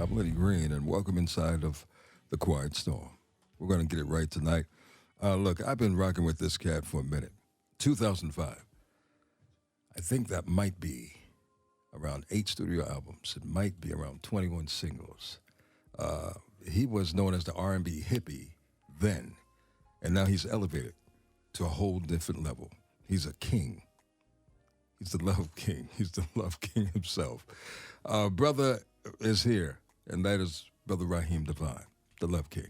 I'm Lenny Green, and welcome inside of The Quiet Storm. We're going to get it right tonight. Look, I've been rocking with this cat for a minute. 2005. I think that might be around 8 studio albums. It might be around 21 singles. He was known as the R&B hippie then, and now he's elevated to a whole different level. He's a king. He's the love king. He's the love king himself. Brother is here, and that is Brother Raheem Devaughn, the love king.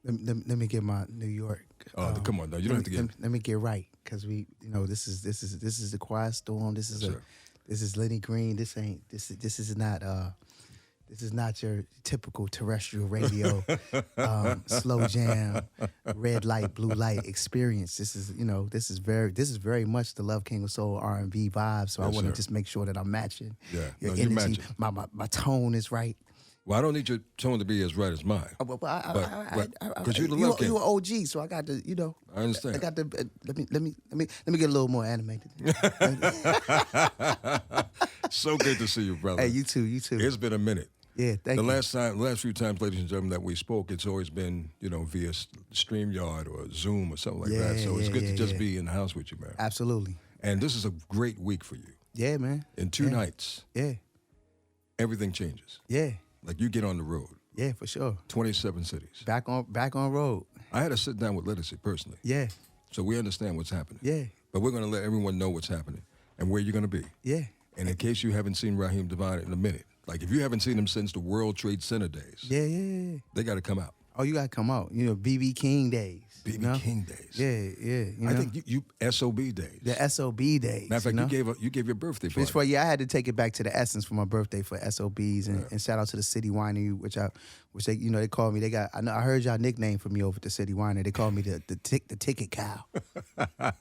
Let me get my New York. Come on, no, you don't have to get. Let me get right, because this is the Quiet Storm. This is Lenny Green. This is not your typical terrestrial radio slow jam, red light, blue light experience. This is very much the Love King of Soul R&B vibe. So Yes, I want to sir. just make sure that I'm matching. Yeah, your no, you energy. matching. My tone is right. Well, I don't need your tone to be as right as mine. Because you're the love king. You an OG, so I got to, I understand. I got to. Let me get a little more animated. So good to see you, brother. Hey, you too. It's been a minute. Yeah, thank you. The last few times, ladies and gentlemen, that we spoke, it's always been, via StreamYard or Zoom or something like that. So it's good to just be in the house with you, man. Absolutely. And this is a great week for you. Yeah, man. In 2 nights, Yeah. everything changes. Yeah. Like you get on the road. Yeah, for sure. 27 cities. Back on road. I had to sit down with Ledisi personally. Yeah. So we understand what's happening. Yeah. But we're going to let everyone know what's happening and where you're going to be. Yeah. And in case you haven't seen Raheem Devaughn in a minute, like if you haven't seen him since the World Trade Center days, Yeah. they got to come out. Oh, you gotta come out. BB King days. BB King days. Yeah. I think you SOB days. the SOB days. Matter of fact, you gave your birthday party. I had to take it back to the essence for my birthday for SOBs and shout out to the City Winery, which they they call me. I heard y'all nickname for me over at the City Winery. They call me the ticket cow.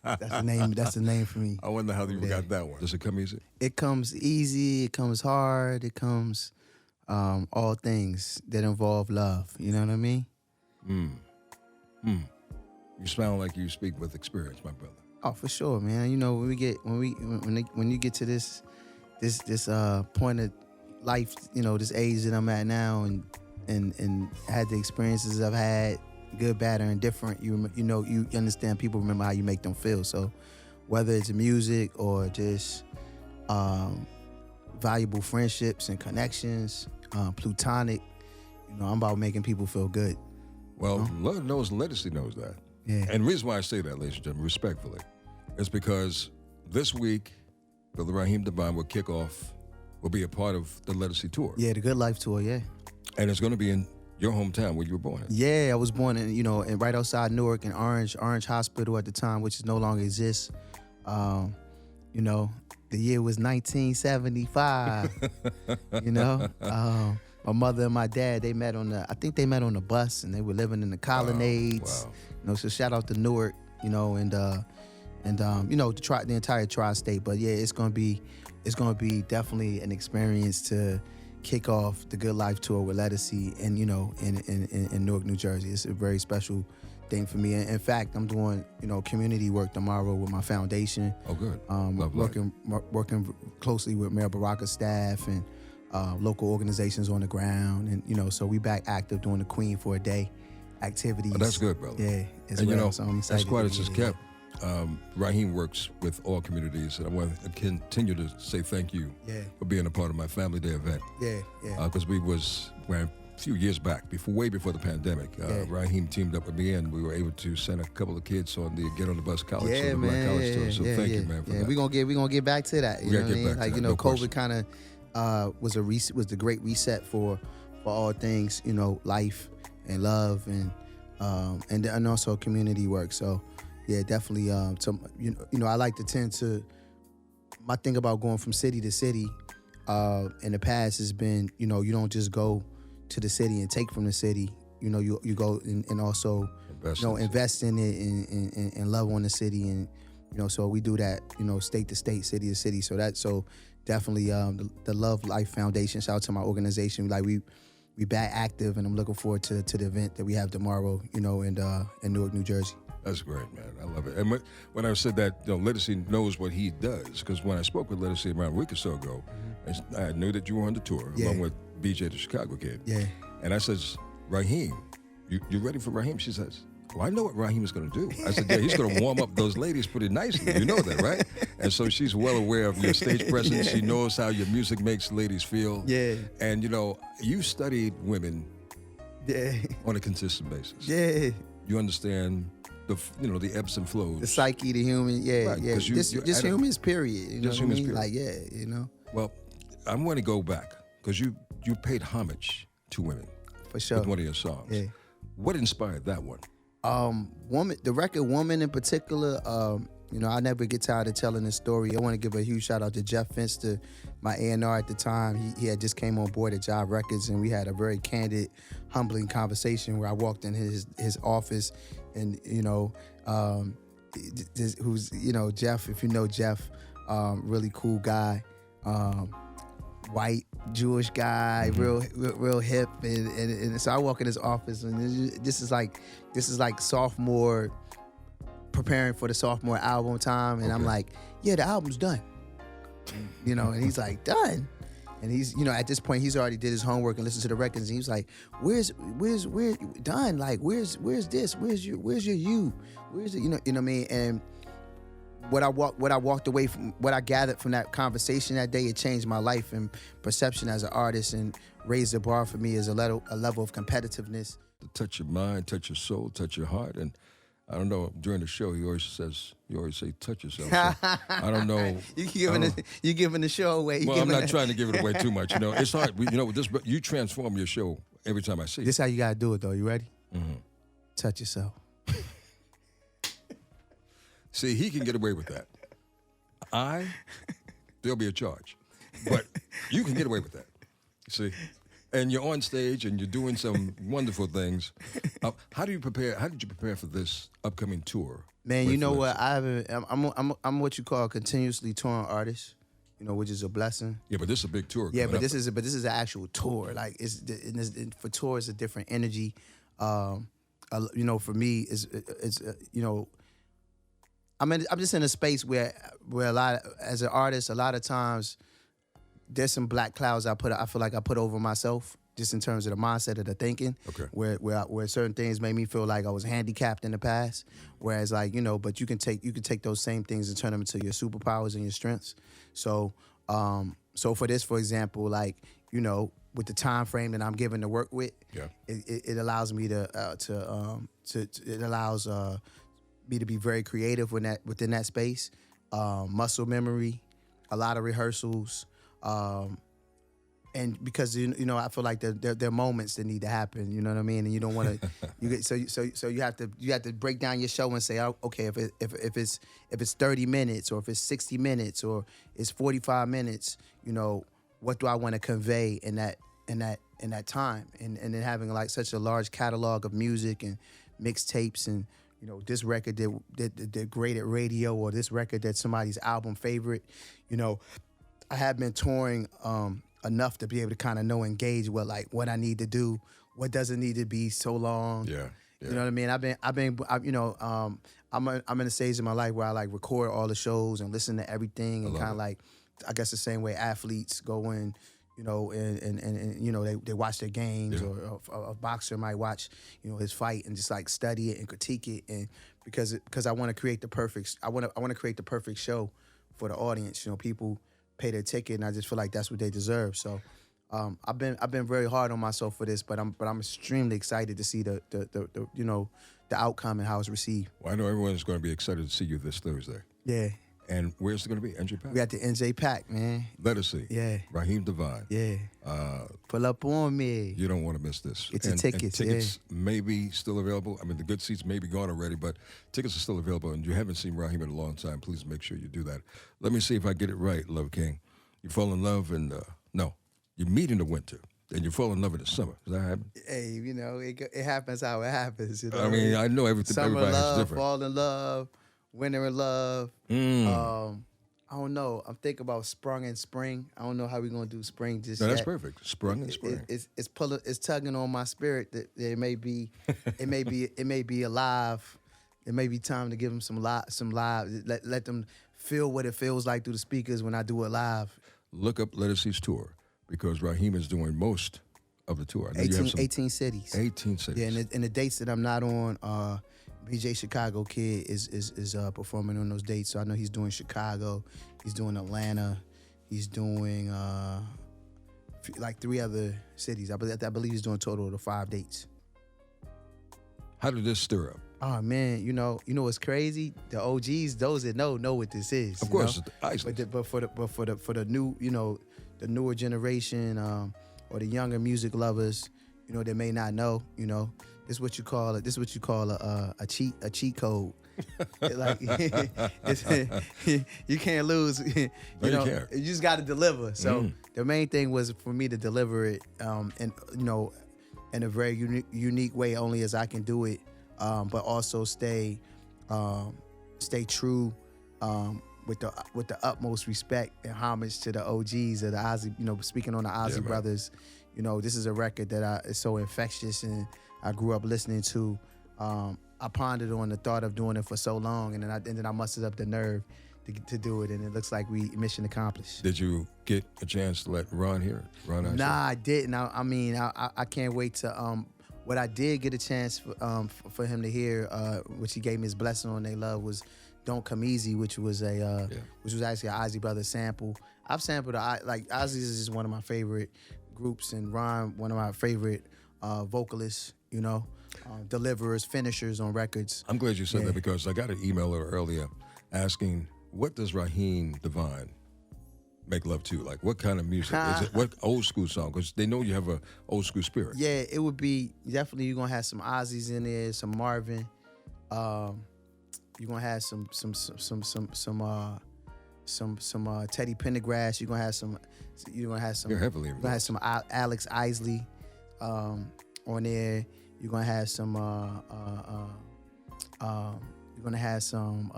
That's the name for me. I wonder how you got that one. Does it come easy? It comes easy. It comes hard. It comes all things that involve love. You know what I mean? You sound like you speak with experience, my brother. Oh, for sure, man. When you get to this point of life, this age that I'm at now, and had the experiences I've had, good, bad, or indifferent. You understand. People remember how you make them feel. So, whether it's music or just valuable friendships and connections, plutonic, I'm about making people feel good. Well, Lord knows, Ledisi knows that. Yeah. And the reason why I say that, ladies and gentlemen, respectfully, is because this week, Brother Raheem Devaughn will be a part of the Ledisi tour. Yeah, the Good Life tour. Yeah. And it's going to be in your hometown where you were born in. Yeah, I was born in, and right outside Newark in Orange Hospital at the time, which no longer exists. The year was 1975. My mother and my dad, they met on the bus, and they were living in the colonnades. Wow. So shout out to Newark, and the entire tri-state. But yeah, it's gonna be definitely an experience to kick off the Good Life tour with Ledisi, and in Newark, New Jersey. It's a very special thing for me. In fact, I'm doing community work tomorrow with my foundation. Oh, good. Working closely with Mayor Baraka's staff and local organizations on the ground, and so we back active doing the Queen for a Day activities. Oh, that's good, brother. Yeah, So I'm excited. As quiet as it's kept, Raheem works with all communities, and I want to continue to say thank you for being a part of my Family Day event. Yeah. Because a few years back, way before the pandemic, Raheem teamed up with me, and we were able to send a couple of kids on the Get on the Bus College, yeah, the man, Black College tour. So thank you, man, for that. We're gonna get back to that. You know what I mean? Like, no COVID question. kind of was the great reset for all things, life and love and also community work. So yeah, definitely. I like to tend to. My thing about going from city to city in the past has been, you don't just go to the city and take from the city. You go and also invest in it and love on the city, and so we do that, state to state, city to city. So definitely the Love Life Foundation. Shout out to my organization. Like we back active, and I'm looking forward to the event that we have tomorrow. In Newark, New Jersey. That's great, man. I love it. And when I said that, Ledisi knows what he does, because when I spoke with Ledisi around a week or so ago, I knew that you were on the tour, along with BJ the Chicago Kid. Yeah. And I says, Raheem, you ready for Raheem? She says, well, I know what Raheem is going to do. I said, yeah, he's going to warm up those ladies pretty nicely. You know that, right? And so she's well aware of your stage presence. She knows how your music makes ladies feel. Yeah. And, you studied women Yeah. on a consistent basis. Yeah. You understand the ebbs and flows. The psyche, the human, yeah, Right, yeah. 'cause Just humans, period. You know Just what I humans, mean? period. Like, Well, I'm going to go back because you paid homage to women for sure. with one of your songs. Yeah. What inspired that one? The record Woman in particular, I never get tired of telling this story. I want to give a huge shout out to Jeff Finster, my A&R at the time. He had just came on board at Jive Records, and we had a very candid, humbling conversation where I walked in his office, and who's Jeff, if you know Jeff, really cool guy, white Jewish guy, real hip, and so I walk in his office, and this is like sophomore, preparing for the sophomore album time, and I'm like, yeah, the album's done, and he's like, done, and he's at this point he's already did his homework and listened to the records, and he was like, where's done, like where's this, where's your you, where's it, you know what I mean? And what I walked away from, what I gathered from that conversation that day, it changed my life and perception as an artist, and raised the bar for me as a level of competitiveness. To touch your mind, touch your soul, touch your heart. And I don't know, during the show, you always say, touch yourself. So I don't know. You giving the show away. Well, I'm not trying to give it away too much. It's hard. You transform your show every time I see it. This how you got to do it, though. You ready? Mm-hmm. Touch yourself. See, he can get away with that. There'll be a charge. But you can get away with that. See? And you're on stage and you're doing some wonderful things. How did you prepare for this upcoming tour? Man, you know what? I'm what you call a continuously touring artist, which is a blessing. Yeah, but this is a big tour. Yeah, but this is an actual tour. Like for tour, it's a different energy. For me, I'm just in a space where as an artist, a lot of times there's some black clouds I feel like I put over myself, just in terms of the mindset of the thinking. Okay. Where certain things made me feel like I was handicapped in the past. Whereas but you can take those same things and turn them into your superpowers and your strengths. So for this, for example, with the time frame that I'm given to work with, yeah, it allows me me to be very creative within that space. Muscle memory, a lot of rehearsals, and because I feel like there are moments that need to happen. You know what I mean? And you don't want to. So you have to break down your show and say, oh, okay, if it's 30 minutes, or if it's 60 minutes, or it's 45 minutes, what do I want to convey in that time? And then having such a large catalog of music and mixtapes, and this record that great at radio, or this record that's somebody's album favorite. I have been touring enough to be able to kind of know and gauge what I need to do, what doesn't need to be so long. Yeah. You know what I mean? I'm in a stage in my life where I record all the shows and listen to everything, and kind of I guess the same way athletes go in. And they watch their games, yeah, or a boxer might watch, his fight and just study it and critique it, and because I want to create the perfect, I want to create the perfect show for the audience. People pay their ticket, and I just feel like that's what they deserve. So, I've been very hard on myself for this, but I'm extremely excited to see the outcome and how it's received. Well, I know everyone's going to be excited to see you this Thursday. Yeah. And where's it going to be? NJPAC? We at the NJPAC, man. Ledisi. Yeah. Raheem Devaughn. Yeah. Pull up on me. You don't want to miss this. Get your tickets. And tickets may be still available. I mean, the good seats may be gone already, but tickets are still available. And you haven't seen Raheem in a long time. Please make sure you do that. Let me see if I get it right, Love King. You fall in love you meet in the winter, and you fall in love in the summer. Does that happen? Hey, it happens how it happens. I mean, I know everything. Summer everybody's love, different. fall in love, winter in love. I don't know. I'm thinking about sprung in spring. I don't know how we're gonna do spring just No, yet. that's perfect. Sprung in spring. It's tugging on my spirit that it may be alive. It may be time to give them some live. Let them feel what it feels like through the speakers when I do it live. Look up Ledisi's tour, because Raheem is doing most of the tour. I know you have 18 cities. 18 cities. Yeah, and the dates that I'm not on, BJ Chicago Kid is performing on those dates. So I know he's doing Chicago, he's doing Atlanta, he's doing like 3 other cities. I believe he's doing a total of 5 dates. How did this stir up? Oh man, you know what's crazy? The OGs, those that know what this is. Of course, Isley. But for the new, the newer generation, or the younger music lovers, that may not know, this is what you call it. This is what you call a cheat code. Like you can't lose. You just got to deliver. So the main thing was for me to deliver it, and in a very unique way, only as I can do it, but also stay true, with the utmost respect and homage to the OGs of the Ozzy. Speaking on the Ozzy brothers, this is a record that is so infectious and I grew up listening to. I pondered on the thought of doing it for so long, and then I mustered up the nerve to do it, and it looks like we mission accomplished. Did you get a chance to let Ron hear it? Ron, nah, I didn't. I can't wait to. What I did get a chance for him to hear, which he gave me his blessing on, they love, was "Don't Come Easy," which was which was actually an Ozzy Brothers sample. I've sampled Ozzy is just one of my favorite groups, and Ron one of my favorite vocalists. Deliverers, finishers on records. I'm glad you said that, because I got an email earlier asking, what does Raheem Devaughn make love to? Like, what kind of music? Is it what old school song? Because they know you have a old school spirit. Yeah, it would be definitely, you're gonna have some Ozzy's in there, some Marvin. You're gonna have some Teddy Pendergrass. You're gonna have some. You're heavily gonna have some Alex Isley on there. You're gonna have some. You're gonna have some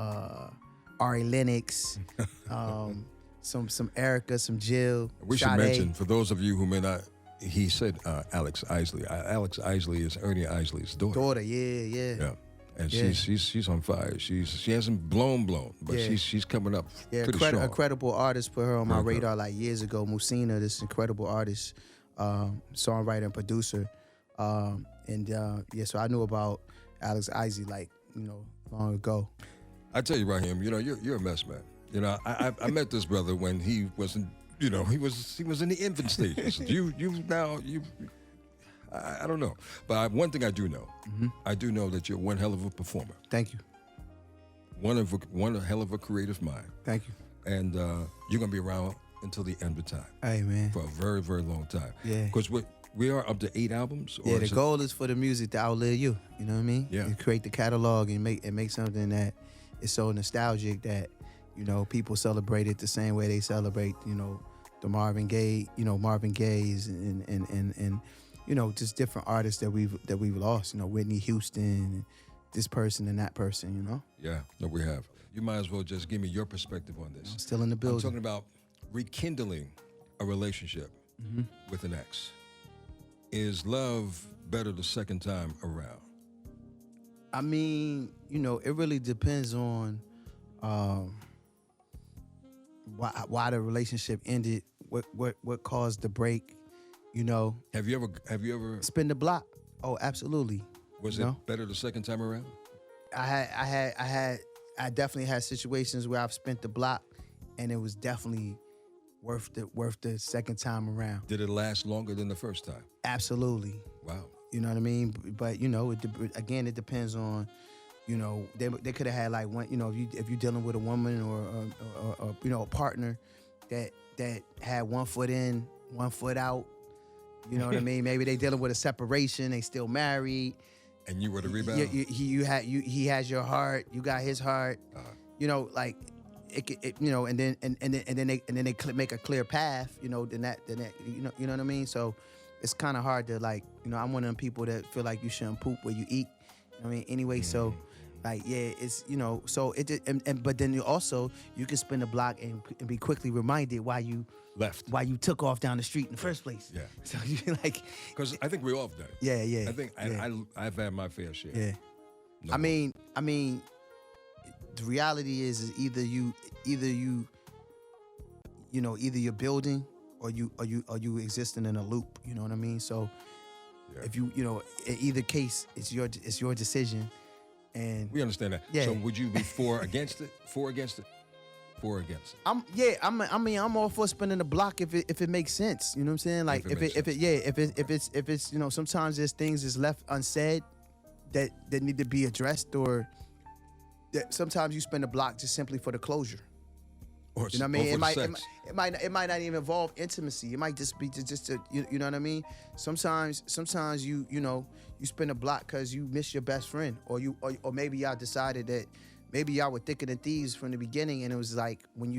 Ari Lennox, some Erica, some Jill. We should mention, for those of you who may not, he said Alex Isley. Alex Isley is Ernie Isley's daughter. Yeah. And she's on fire. She hasn't blown, but she's coming up pretty strong. Incredible artist, put her on my radar like years ago. Musina, this incredible artist, songwriter and producer. So I knew about Alex Isley long ago. I tell you, Raheem, you're a mess, man. I met this brother when he wasn't, he was in the infant stages. I don't know, but one thing I do know, I do know that you're one hell of a performer. Thank you. One hell of a creative mind. Thank you. And you're gonna be around until the end of time. Hey, man. For a very, very long time. Yeah. Because we are up to 8 albums. Or the goal is for the music to outlive you. You know what I mean? Yeah. You create the catalog and make something that is so nostalgic that people celebrate it the same way they celebrate the Marvin Gaye, Marvin Gaye's and just different artists that we've lost. Whitney Houston, and this person and that person. Yeah, no, we have. You might as well just give me your perspective on this. I'm still in the building. I'm talking about rekindling a relationship with an ex. Is love better the second time around? I mean, it really depends on why the relationship ended, what caused the break. Have you ever spin the block? Oh, absolutely. Was it better the second time around? I definitely had situations where I've spent the block, and it was definitely worth the second time around. Did it last longer than the first time? Absolutely. Wow. You know what I mean? But it depends on, they could have had like one, if you're dealing with a woman or a partner that had one foot in, one foot out. You know what I mean? Maybe they dealing with a separation, they still married. And you were the rebound? He has your heart, you got his heart. And then they make a clear path, then that you know what I mean? So it's kind of hard to I'm one of them people that feel like you shouldn't poop where you eat. You know what I mean? Anyway, so it's so it but then you can spin the block and be quickly reminded why you left, why you took off down the street in the first place. Yeah. So you because I think we all have done it. Yeah. I think I've had my fair share. Yeah. No I mean, the reality is either you're building you existing in a loop. You know what I mean? So Yeah. if you know, in either case, it's your decision. And We understand that. Yeah. So would you be for against it? For against it? For against it? I'm all for spinning the block if it makes sense. You know what I'm saying? Like if it's you know, sometimes there's things that's left unsaid that need to be addressed, or that sometimes you spin the block just simply for the closure. Or, You know what I mean? or It for might, sex? it might not even involve intimacy. It might just be you know what I mean? Sometimes you know, you spin a block because you miss your best friend, or maybe y'all decided that maybe y'all were thicker than thieves from the beginning, and it was like when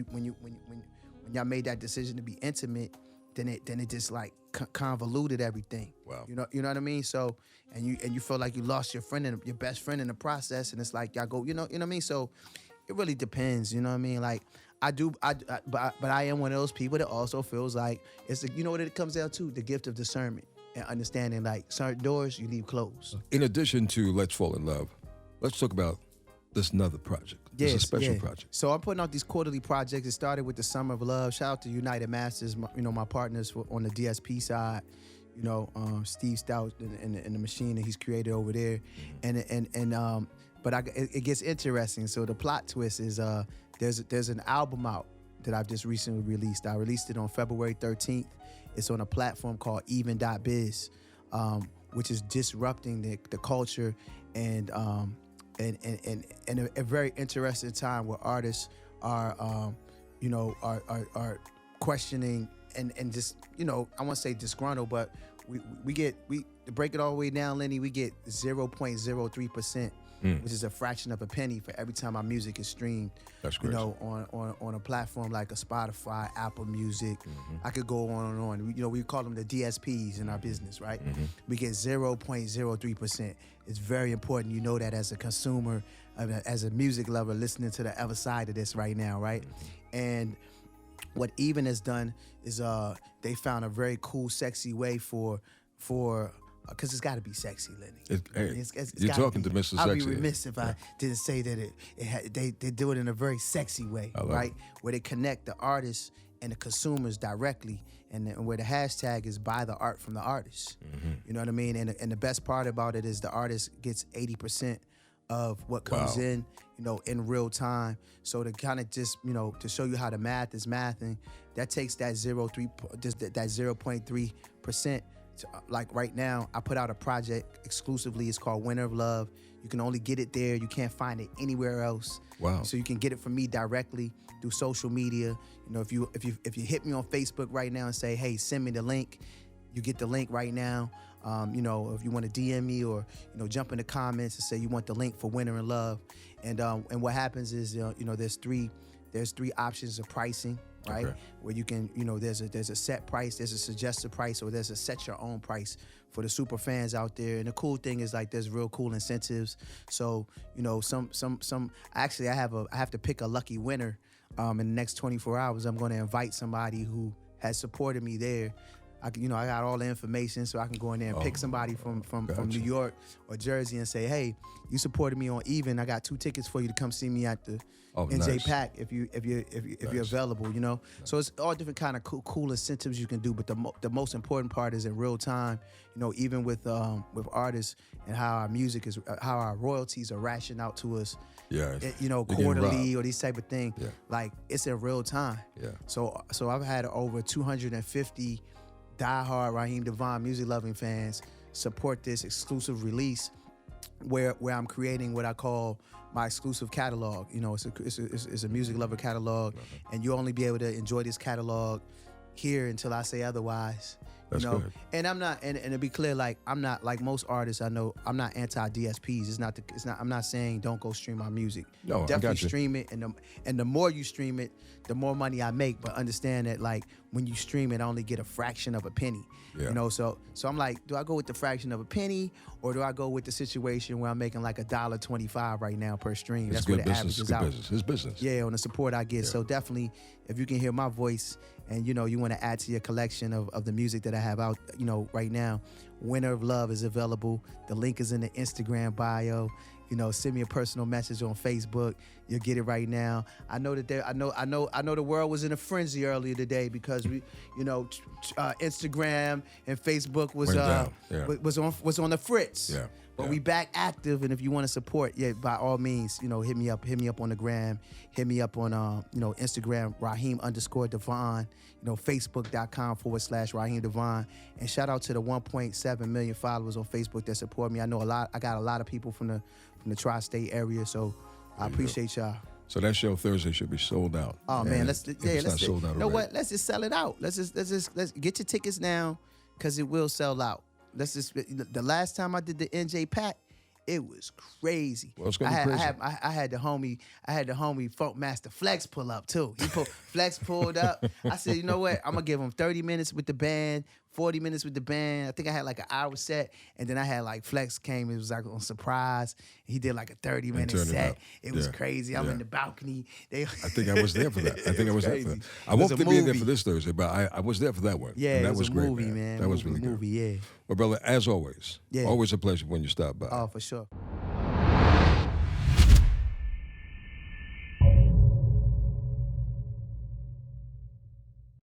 y'all made that decision to be intimate, then it just like convoluted everything. Wow. You know what I mean? So and you feel like you lost your friend and your best friend in the process, and it's like y'all go, you know what I mean? So it really depends. You know what I mean? Like but I am one of those people that also feels like you know what it comes down to? The gift of discernment and understanding, like certain doors you leave closed. In addition to Let's Fall in Love, let's talk about this another project. It's a special project. So I'm putting out these quarterly projects. It started with the Summer of Love. Shout out to United Masters, my partners on the DSP side. You know, Steve Stout and the machine that he's created over there, but it gets interesting. So the plot twist is there's an album out that I've just recently released. I released it on February 13th. It's on a platform called even.biz, which is disrupting the culture and a very interesting time where artists are questioning and just, you know, I won't say disgruntled, but we to break it all the way down, Lenny, we get 0.03%, which is a fraction of a penny for every time our music is streamed. That's crazy. You know, on a platform like a Spotify, Apple Music. I could go on and on. You know, we call them the DSPs in our business, right? We get 0.03%. It's very important you know that as a consumer, as a music lover listening to the other side of this right now, right? And what Even has done is they found a very cool, sexy way for because it's got to be sexy, Lenny. It's You're talking to Mr. I'd be Sexy. remiss if I didn't say that they do it in a very sexy way, right? Where they connect the artists and the consumers directly, and where the hashtag is buy the art from the artist. You know what I mean? And the best part about it is the artist gets 80% of what comes in, you know, in real time. So to kind of just, you know, to show you how the math is mathing, that takes that 0.3%. Like right now, I put out a project exclusively. It's called Winter of Love. You can only get it there. You can't find it anywhere else. Wow. So you can get it from me directly through social media. You know, if you hit me on Facebook right now and say, hey, send me the link, you get the link right now. You know, if you want to DM me or, you know, jump in the comments and say you want the link for Winter in Love. And what happens is, you know, there's three options of pricing, right? Okay. Where you can, you know, there's a set price, there's a suggested price, or there's a set your own price for the super fans out there. And the cool thing is, like, there's real cool incentives. So, you know, actually I have to pick a lucky winner. In the next 24 hours, I'm going to invite somebody who has supported me there. I got all the information, so I can go in there and pick somebody from New York or Jersey and say, hey, you supported me on Even. I got 2 tickets for you to come see me at the NJPAC if you're available. You know, so it's all different kind of cool incentives you can do. But the most important part is in real time. You know, even with artists and how our music is, how our royalties are rationed out to us. Yeah, You know, quarterly or these type of thing. Yeah. Like, it's in real time. Yeah. So I've had over 250 diehard Raheem Devaughn music loving fans support this exclusive release where I'm creating what I call my exclusive catalog. You know, it's a music lover catalog, and you'll only be able to enjoy this catalog here until I say otherwise. That's good. And I'm not, and to be clear, like, I'm not like most artists I know, I'm not anti DSPs. I'm not saying don't go stream my music. No, definitely I got you. stream it, and the more you stream it, the more money I make. But understand that, like, when you stream it, I only get a fraction of a penny. Yeah. You know, so I'm like, do I go with the fraction of a penny, or do I go with the situation where I'm making like $1.25 right now per stream? It's That's good where the business. average It's is good out. business. It's business. Yeah, on the support I get. Yeah. So definitely, if you can hear my voice and, you know, you want to add to your collection of the music that I have out, you know, right now, Winter of Love is available. The link is in the Instagram bio. You know, send me a personal message on Facebook. you'll get it right now. I know that I know the world was in a frenzy earlier today because Instagram and Facebook was was on the fritz. Yeah. But we back active, and if you want to support, by all means, hit me up on the gram, hit me up on Instagram, Raheem_Devaughn, Facebook.com/Raheem Devaughn, and shout out to the 1.7 million followers on Facebook that support me. I got a lot of people from the tri-state area, so I appreciate y'all. So that show Thursday should be sold out. Oh man, let's sold out. You know what? Let's just sell it out. Let's get your tickets now, because it will sell out. The last time I did the NJPAC, it was crazy. Well, it's gonna be crazy. I had the homie Funk Master Flex pull up too. Flex pulled up. I said, you know what? I'm gonna give him 30 minutes with the band, 40 minutes with the band. I think I had like an hour set, and then I had like Flex came. It was like on surprise. He did like a 30-minute set. It was crazy. I'm in the balcony. I think I was there for that. I was there for that. I won't be there for this Thursday, but I was there for that one. Yeah, and that it was a great, movie, man. That was really good. Yeah. Well, brother, as always, always a pleasure when you stop by. Oh, for sure.